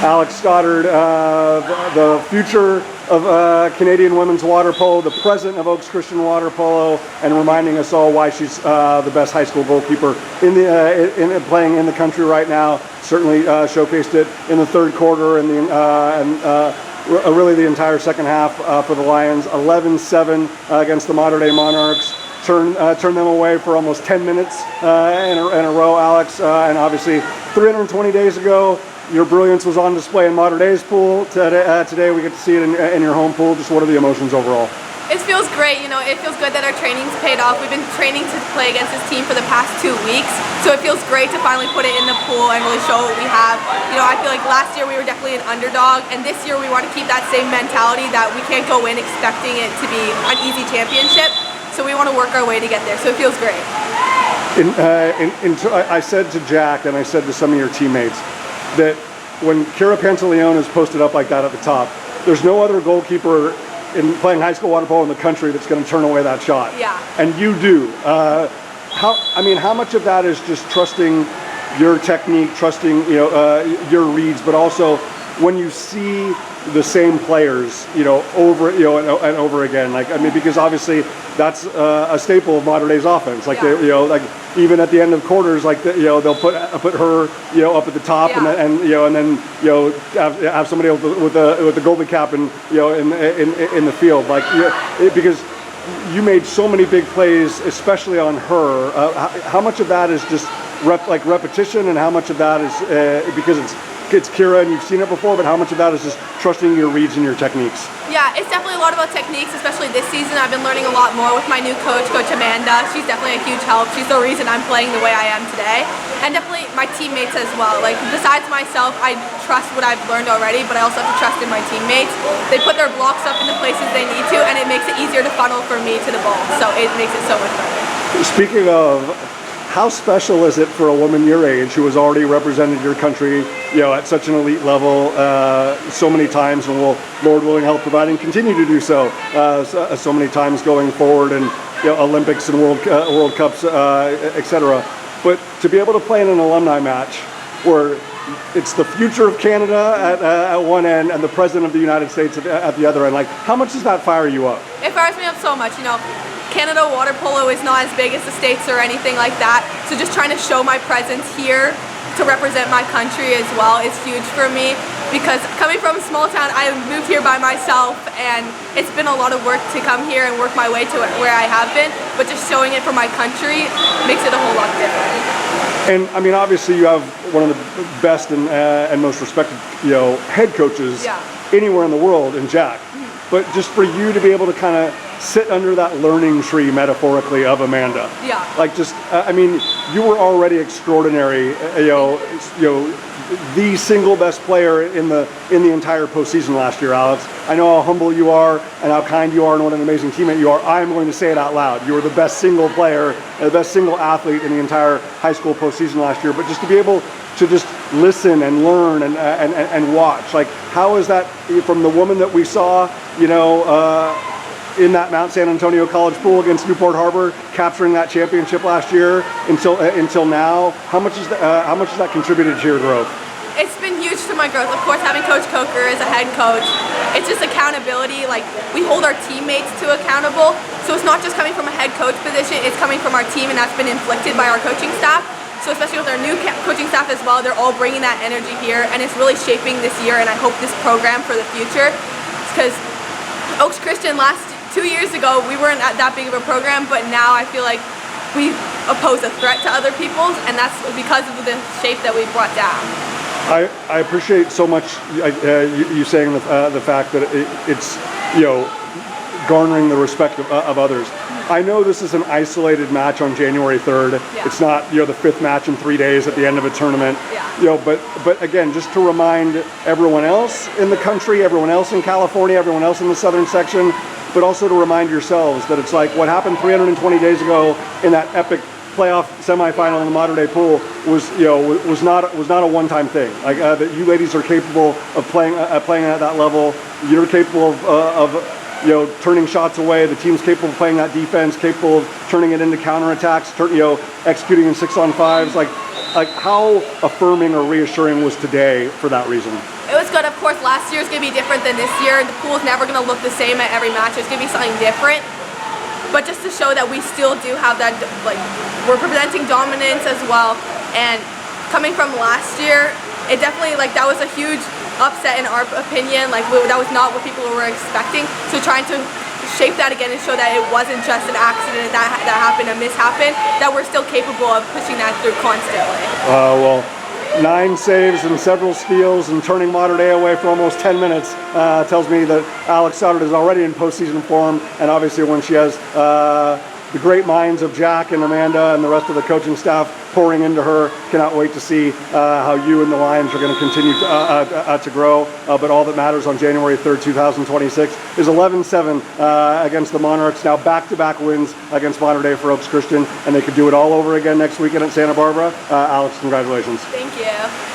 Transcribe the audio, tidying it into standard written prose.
Alex Stoddard, the future of Canadian women's water polo, the president of Oaks Christian Water Polo, and reminding us all why she's the best high school goalkeeper in playing in the country right now. Certainly showcased it in the third quarter and really the entire second half for the Lions. 11-7 against the Mater Dei Monarchs. Turn them away for almost 10 minutes in a row, Alex. And obviously, 320 days ago, your brilliance was on display in Mater Dei's pool. Today, we get to see it in your home pool. Just what are the emotions overall? It feels great. It feels good that our training's paid off. We've been training to play against this team for the past 2 weeks, so it feels great to finally put it in the pool and really show what we have. I feel like last year we were definitely an underdog, and this year we want to keep that same mentality that we can't go in expecting it to be an easy championship. So we want to work our way to get there. So it feels great. I said to Jack, and I said to some of your teammates, that when Kira Pantaleone is posted up like that at the top, there's no other goalkeeper in playing high school water polo in the country that's going to turn away that shot. Yeah. And you do. How much of that is just trusting your technique, trusting your reads, but also when you see the same players, over and over again, because obviously that's a staple of Mater Dei's offense. Even at the end of quarters, they'll put her up at the top, yeah. and then have somebody with the goalie cap in the field, because you made so many big plays, especially on her. How much of that is just repetition, and how much of that is because it's Kira and you've seen it before, but how much of that is just trusting your reads and your techniques? Yeah, it's definitely a lot about techniques, especially this season. I've been learning a lot more with my new coach, Coach Amanda. She's definitely a huge help. She's the reason I'm playing the way I am today. And definitely my teammates as well. Besides myself, I trust what I've learned already, but I also have to trust in my teammates. They put their blocks up in the places they need to, and it makes it easier to funnel for me to the ball. So it makes it so much better. Speaking of, how special is it for a woman your age who has already represented your country, at such an elite level so many times, and will, Lord willing, help provide and continue to do so so many times going forward, and Olympics and World Cups, etc. But to be able to play in an alumni match where it's the future of Canada at one end and the President of the United States at the other end, how much does that fire you up? It fires me up so much. Canada water polo is not as big as the States or anything like that, so just trying to show my presence here to represent my country as well is huge for me, because coming from a small town, I moved here by myself, and it's been a lot of work to come here and work my way to where I have been, but just showing it for my country makes it a whole lot different. And obviously you have one of the best and most respected head coaches anywhere in the world in Jack. But just for you to be able to kind of sit under that learning tree, metaphorically, of Amanda. Yeah. You were already extraordinary. The single best player in the entire postseason last year, Alex. I know how humble you are and how kind you are and what an amazing teammate you are. I'm going to say it out loud. You were the best single player, the best single athlete in the entire high school postseason last year. But just to be able to just listen and learn and watch, how is that from the woman that we saw, in that Mount San Antonio College pool against Newport Harbor, capturing that championship last year until now? How much has that contributed to your growth? It's been huge to my growth. Of course, having Coach Coker as a head coach, it's just accountability. We hold our teammates to accountable. So it's not just coming from a head coach position, it's coming from our team, and that's been inflicted by our coaching staff. So especially with our new coaching staff as well, they're all bringing that energy here, and it's really shaping this year, and I hope this program for the future. Because Oaks Christian 2 years ago, we weren't at that big of a program, but now I feel like we pose a threat to other people's, and that's because of the shape that we brought down. I appreciate so much you saying the fact that it's garnering the respect of others. I know this is an isolated match on January 3rd. Yeah. It's not the fifth match in 3 days at the end of a tournament. Yeah. But again, just to remind everyone else in the country, everyone else in California, everyone else in the Southern Section, but also to remind yourselves that it's what happened 320 days ago in that epic playoff semifinal in the Mater Dei pool was not a one-time thing. That you ladies are capable of playing at that level. You're capable of turning shots away. The team's capable of playing that defense, capable of turning it into counterattacks, executing in 6-on-5s. Like how affirming or reassuring was today for that reason? It was good. Of course, last year is going to be different than this year. The pool's never going to look the same at every match. It's going to be something different. But just to show that we still do have that, like, we're presenting dominance as well. And coming from last year, it definitely, like, that was a huge upset in our opinion. Like, that was not what people were expecting. So trying to shape that again and show that it wasn't just an accident that happened, a mishappened, that we're still capable of pushing that through constantly. Well, 9 saves and several steals and turning Mater Dei away for almost 10 minutes tells me that Alex Stoddard is already in postseason form, and obviously when she has the great minds of Jack and Amanda and the rest of the coaching staff pouring into her, cannot wait to see how you and the Lions are going to continue to grow. But all that matters on January 3rd, 2026 is 11-7 against the Monarchs. Now back-to-back wins against Mater Dei for Oaks Christian, and they could do it all over again next weekend at Santa Barbara. Alex, congratulations. Thank you.